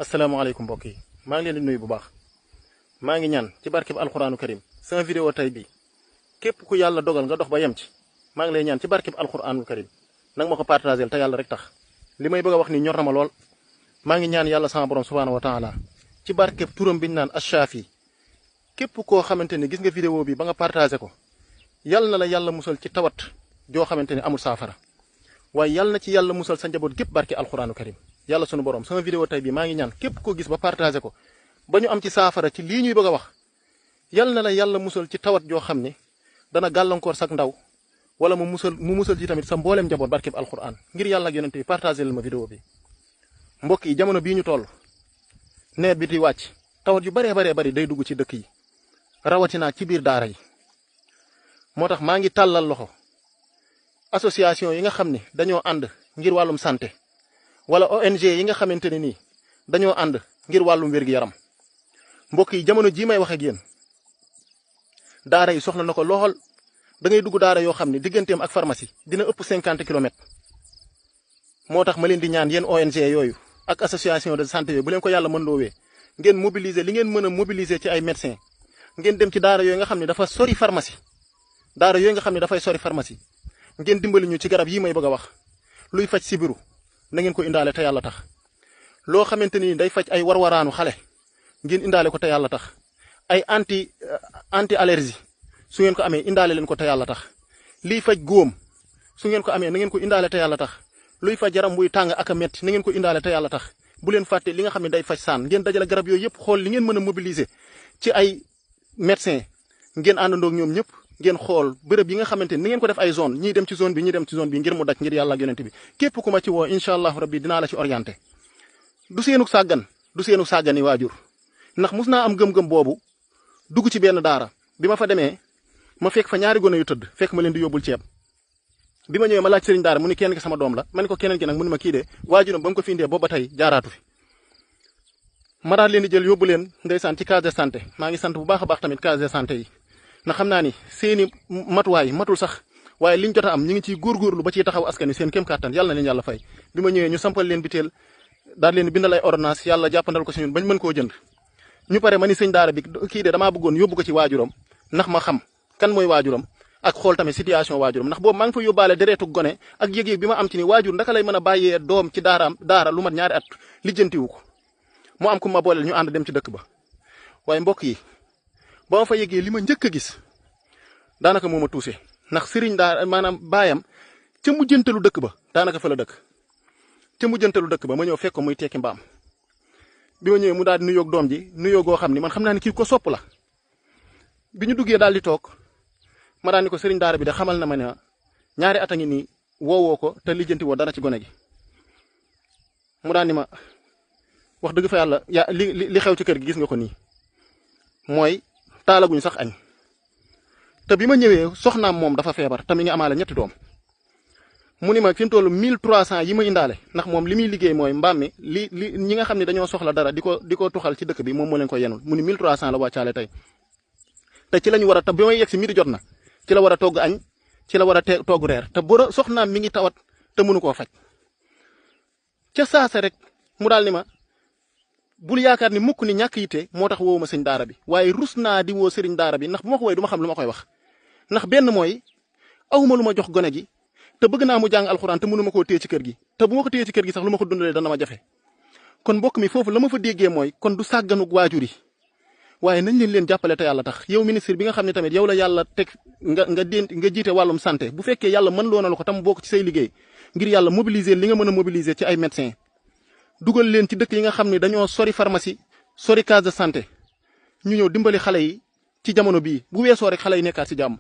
asalaamaaleykum mbokk yi maa ngi leen di nuyu bu baax maa ngi ñaan ci barkeb alxuraanu karim sama vidéo tey bi képp ku yàlla dogal nga dox ba yem ci maa ngi lay ñaan ci barkeb alxuraanu karim nag ma ko partagel te yàlla rek tax li may bëgg a wax ni ñor na ma lool maa ngi ñaan yàlla sama borom subhaanahu wa taala ci barkeb turam bi ñu naan Achafi képp koo xamante ni gis nga vidéo bi ba nga partagé ko yàlla na la yàlla musal ci tawat joo xamante ni amul saafara waaye yàlla na ci yàlla musal sa njaboot gépp barke alxuraanu karim yàlla sunu borom sama vidéo tey bi maa ngi ñaan képp koo gis ba partagé ko ba ñu am ci saafara ci lii ñuy bëgg a wax yàlla na la yàlla musal ci tawat joo xam ne dana gàllankoor sak ndaw wala mu musal ci tamit sa mbooleem njaboot barkeb alxuraan ngir yàlla ak yonent bi partagé leen ma vidéo bi mbokk yi jamono bii ñu toll nawet bi di wàcc tawat yu baree bari day dugg ci dëkk yi rawatina ci biir daara yi moo tax maa ngi tàllal loxo association yi nga xam ne dañoo ànd ngir wàllum santé wala ONG yi nga xamante ne nii dañoo ànd ngir wàllum wér-gi-yaram mbokk yi jamono jii may wax ak yéen daara yi soxla na ko lool da ngay dugg daara yoo xam ne digganteem ak pharmacie dina ëpp 50 kilomètres moo tax ma leen di ñaan yéen ONG yooyu ak association de santé yooyu bu leen ko yàlla mën loowee ngeen mobiliser li ngeen mën a mobiliser ci ay médecins ngeen dem ci daara yooyu nga xam ne dafa sori pharmacie daara yooyu nga xam ne dafay sori pharmacie ngeen dimbali ñu ci garab yi may bëgg a wax luy faj sibiru na ngeen ko indaale te yàlla tax loo xamante ni day faj ay warwaraanu xale ngeen indaale ko te yàlla tax ay anti allergie su ngeen ko amee indaale leen ko te yàlla tax liy faj góom su ngeen ko amee na ngeen ko indaale te yàlla tax luy faj yaram buy tàng ak a metti na ngeen ko indaale te yàlla tax bu leen fàtte li nga xam ne day faj saan ngeen dajale garab yooyu yëpp xool li ngeen mën a mobiliser ci ay médecins ngeen àndandoo ak ñoom ñëpp ngeen xool bërëb yi nga xamante ni ngeen ko def ay zone ñii dem ci zone bi ñii dem ci zone bi ngir mu daj ngir yàlla ak yonent bi képp ku ma ci woo incha allahu rabbi dinaa la ci orienté du seenug sàggani waajur ndax mus naa am gëm-gëm boobu dugg ci benn daara bi ma fa demee ma fekk fa ñaari gone yu tëdd fekk ma leen di yóbbul ceeb bi ma ñëwee ma laaj sëriñ daara mu ni kenn ki sama doom la ma ne ko keneen ki nag mu ni ma kii de waajuram ba mu ko fi indee boobu ba tey jaaraatu fi ma daal leen di jël yóbbu leen ndeysaan ci case de santé maa ngi sant bu baax a baax tamit case de santé yi na xam naa ni seeni matuwaay matul sax waaye liñ jot a am ñu ngi ciy góorgóorlu ba ciy taxaw askan wi seen kéem kàttan yàlla na leen yàlla fay bi ma ñëwee ñu sampal leen biteel daal leen bindal ay ordonnance yàlla jàppandal ko si ñun bañ mën koo jënd ñu pare ma ni sëñ daara bi kii de damaa bëggoon yóbbu ko ci waajuram ndax ma xam kan mooy waajuram ak xool tamit situation waajuram ndax boobu maa ngi fa yóbbaale dereetu gone ak yëg-yëg bi ma am ci ni waajur ndaka lay mën a bàyyee doom ci daara lu mat ñaari at lijjantiwu ko mu am ku ma booleel ñu ànd dem ci dëkk ba waaye mbokk yi ba ma fa yëgee li ma njëkk a gis daanaka moo ma tuuse ndax sëriñ daara maanaam baayam ca mujjantalu dëkk ba daanaka fa la dëkk ca mujjantalu dëkk ba ma ñëw fekk ko muy tekki mbaam bi ma ñëwee mu daal di nuyoog doom ji nuyoo goo xam ni man xam naa ni kii ko sopp la bi ñu duggee daal di toog ma daan ni ko sëriñ daara bi de xamal na ma ne ñaari at a ngi nii woowoo ko te lijjanti woo dara ci gone gi mu daan ni ma wax dëgg fa yàlla li xew ci kër gi gis nga ko nii mooy taalaguñu sax añ te bi ma ñëwee soxnaam moom dafa feebar te mi ngi amaale ñetti doom mu ni ma fi mu toll 1300 yi ma indaale ndax moom li muy liggéey mooy mbaam mi li ñi nga xam ne dañoo soxla dara di ko tuxal ci dëkk bi moom moo leen ko yenul mu ni 1300 la wàccaale tey te ci lañu war a bi may yegg si midi jot na ci la war a togg añ ci la war a togg reer te boro soxnaam mi ngi tawat te mënu koo faj ca saasa rek mu daal ni ma bul yaakaar ni mukk ni ñàkk yitte moo tax woowu ma sëñ daara bi waaye rus naa di woo sëriñ daara bi ndax bu ma ko woowee du ma xam lu ma koy wax ndax benn mooy awuma lu ma jox gone gi te bëgg naa mu jàng alxuraan te mënu ma koo téye ci kër gi te bu ma ko téye ci kër gi sax lu ma ko dundalee dana ma jafe kon mbokk mi foofu la ma fa déggee mooy kon du sàgganug waajur yi waaye nañ leen jàppale te yàlla tax yow ministre bi nga xam ne tamit yow la yàlla teg nga jiite wàllum santé bu fekkee yàlla mën loo na la ko tam bokk ci say liggéey ngir yàlla mobiliser li nga mën a mobiliser ci ay médecins dugal leen ci dëkk yi nga xam ne dañoo sori pharmacie sori case de santé ñu ñëw dimbali xale yi ci jamono bii bu weesoo rek xale yi nekkaat ci jàmm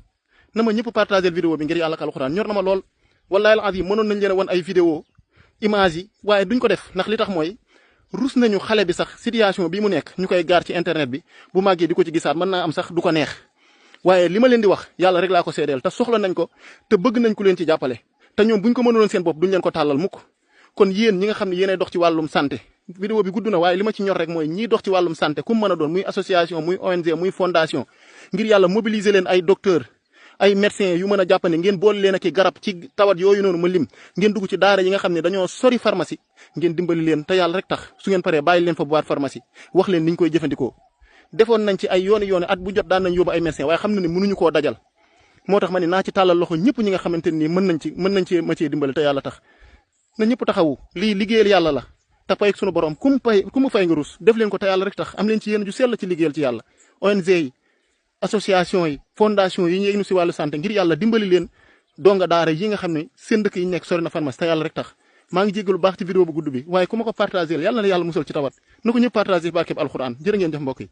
na ma ñëpp partager vidéo bi ngir yàlla ak alxuraan ñor na ma lool wallahi alazim mënoon nañ leen a wan ay vidéo image yi waaye duñ ko def ndax li tax mooy rus nañu xale bi sax situation bi mu nekk ñu koy gaar ci internet bi bu màggee di ko ci gisaat mën naa am sax du ko neex waaye li ma leen di wax yàlla rek laa ko seedeel te soxla nañ ko te bëgg nañ ku leen ci jàppale te ñoom buñ ko mënoon seen bopp duñ leen ko tàllal mukk kon yéen ñi nga xam ne yéenay dox ci wàllum santé vidéo bi gudd na waaye li ma ci ñor rek mooy ñiy dox ci wàllum santé ku mu mën a doon muy association muy ONG muy fondation ngir yàlla mobiliser leen ay docteur ay médecins yu mën a jàppane ngeen boole leen ak i garab ci tawat yooyu noonu ma lim ngeen dugg ci daara yi nga xam ne dañoo sori pharmacie ngeen dimbali leen te yàlla rek tax su ngeen paree bàyyi leen fa boîte pharmacie wax leen niñ koy jëfandikoo defoon nañ ci ay yooni at bu jot daan nañ yóbbu ay médecins waaye xam na ne mënuñu koo dajal moo tax ma ne naa ci tàllal loxo ñëpp ñi nga xamante ni mën nañ ci ma cee dimbali te yàlla tax na ñëpp taxawu lii liggéeyal yàlla la te pay sunu borom ku mu fay nga rus def leen ko te yàlla rek tax am leen ci yéen ju sell ci liggéeyal ci yàlla ONG yi association yi fondation yi ñu yëngu si wàllu santé ngir yàlla dimbali leen donga daara yi nga xam ne seen dëkk yi nekk sori na pharmacie te yàlla rek tax maa ngi jéggalu baax ci vidéo bu gudd bi waaye ku ma ko partagé yàlla na yàlla musal ci tawat na ko ñëpp partagé barkeb alxuraan jërë ngeen jëf mbokk yi